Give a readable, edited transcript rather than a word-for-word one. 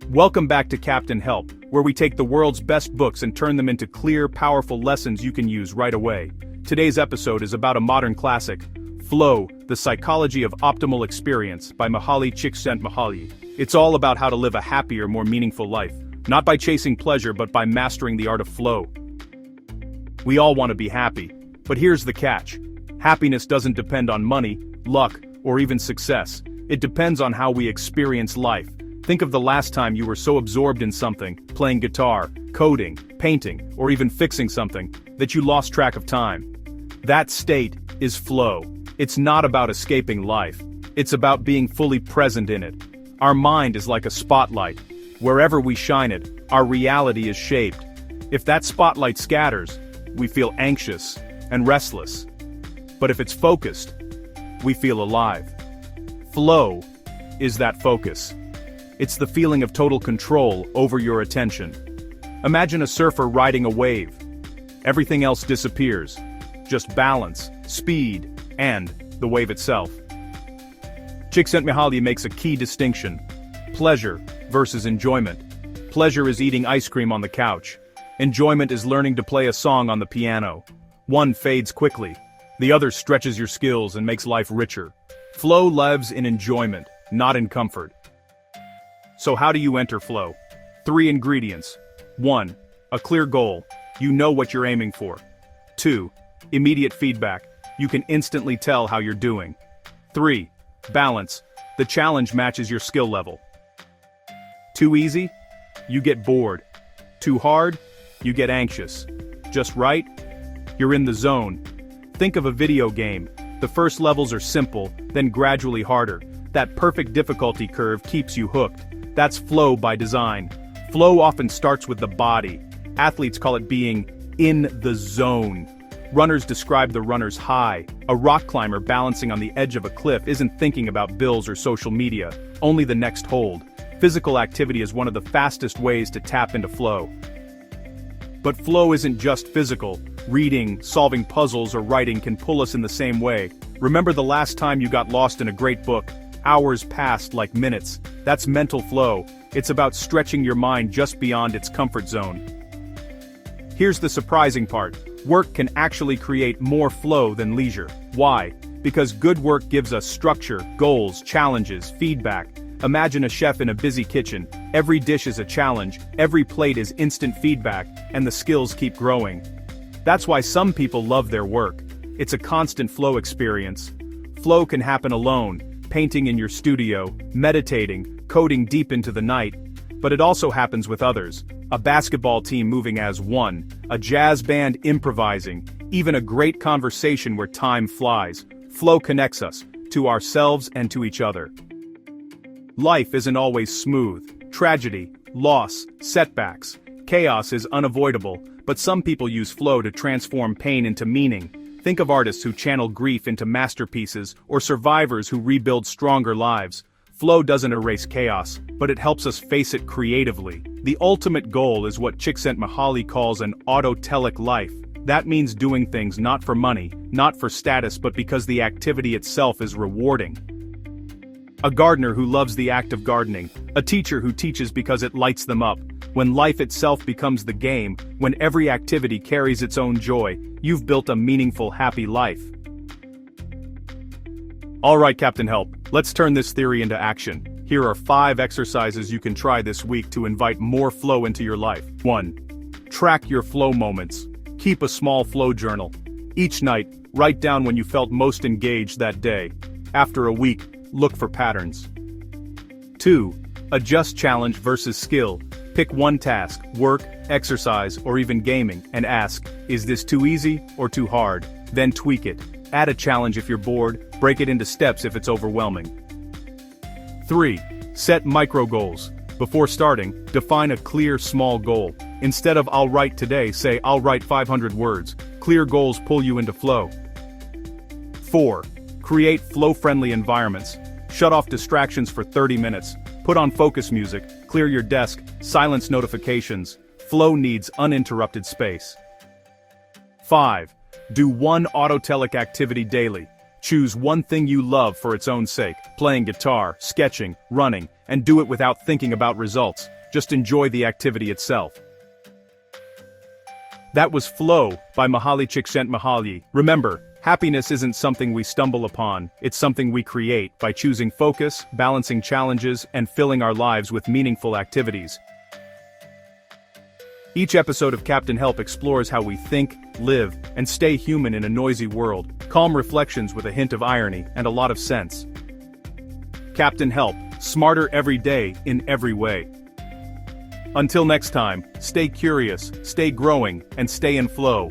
Welcome back to Captain Help, where we take the world's best books and turn them into clear, powerful lessons you can use right away. Today's episode is about a modern classic, Flow, The Psychology of Optimal Experience by Mihaly Csikszentmihalyi. It's all about how to live a happier, more meaningful life, not by chasing pleasure but by mastering the art of flow. We all want to be happy, but here's the catch. Happiness doesn't depend on money, luck, or even success. It depends on how we experience life. Think of the last time you were so absorbed in something, playing guitar, coding, painting, or even fixing something, that you lost track of time. That state is flow. It's not about escaping life. It's about being fully present in it. Our mind is like a spotlight. Wherever we shine it, our reality is shaped. If that spotlight scatters, we feel anxious and restless. But if it's focused, we feel alive. Flow is that focus. It's the feeling of total control over your attention. Imagine a surfer riding a wave. Everything else disappears. Just balance, speed, and the wave itself. Csikszentmihalyi makes a key distinction. Pleasure versus enjoyment. Pleasure is eating ice cream on the couch. Enjoyment is learning to play a song on the piano. One fades quickly. The other stretches your skills and makes life richer. Flow lives in enjoyment, not in comfort. So how do you enter flow? 3 ingredients. 1. A clear goal. You know what you're aiming for. 2. Immediate feedback. You can instantly tell how you're doing. 3. Balance. The challenge matches your skill level. Too easy? You get bored. Too hard? You get anxious. Just right? You're in the zone. Think of a video game. The first levels are simple, then gradually harder. That perfect difficulty curve keeps you hooked. That's flow by design. Flow often starts with the body. Athletes call it being in the zone. Runners describe the runner's high. A rock climber balancing on the edge of a cliff isn't thinking about bills or social media, only the next hold. Physical activity is one of the fastest ways to tap into flow. But flow isn't just physical. Reading, solving puzzles, or writing can pull us in the same way. Remember the last time you got lost in a great book? Hours passed like minutes. That's mental flow. It's about stretching your mind just beyond its comfort zone. Here's the surprising part. Work can actually create more flow than leisure. Why? Because good work gives us structure, goals, challenges, feedback. Imagine a chef in a busy kitchen. Every dish is a challenge, every plate is instant feedback, and the skills keep growing. That's why some people love their work. It's a constant flow experience. Flow can happen alone, painting in your studio, meditating, coding deep into the night. But it also happens with others. A basketball team moving as one, a jazz band improvising, even a great conversation where time flies. Flow connects us, to ourselves and to each other. Life isn't always smooth. Tragedy, loss, setbacks, chaos is unavoidable, but some people use flow to transform pain into meaning. Think of artists who channel grief into masterpieces, or survivors who rebuild stronger lives. Flow doesn't erase chaos, but it helps us face it creatively. The ultimate goal is what Csikszentmihalyi calls an autotelic life. That means doing things not for money, not for status, but because the activity itself is rewarding. A gardener who loves the act of gardening. A teacher who teaches because it lights them up. When life itself becomes the game, when every activity carries its own joy, you've built a meaningful, happy life. Alright, Captain Help, let's turn this theory into action. Here are 5 exercises you can try this week to invite more flow into your life. 1. Track your flow moments. Keep a small flow journal. Each night, write down when you felt most engaged that day. After a week, look for patterns. 2. Adjust challenge versus skill. Pick one task, work, exercise, or even gaming, and ask, is this too easy or too hard? Then tweak it. Add a challenge if you're bored, break it into steps if it's overwhelming. 3. Set micro goals. Before starting, define a clear, small goal. Instead of I'll write today, say I'll write 500 words. Clear goals pull you into flow. 4. Create flow-friendly environments. Shut off distractions for 30 minutes. Put on focus music, clear your desk, silence notifications. Flow needs uninterrupted space. 5. Do one autotelic activity daily. Choose one thing you love for its own sake, playing guitar, sketching, running, and do it without thinking about results. Just enjoy the activity itself. That was Flow by Mihaly Csikszentmihalyi. Remember, happiness isn't something we stumble upon, it's something we create by choosing focus, balancing challenges, and filling our lives with meaningful activities. Each episode of Captain Help explores how we think, live, and stay human in a noisy world. Calm reflections with a hint of irony and a lot of sense. Captain Help, smarter every day in every way. Until next time, stay curious, stay growing, and stay in flow.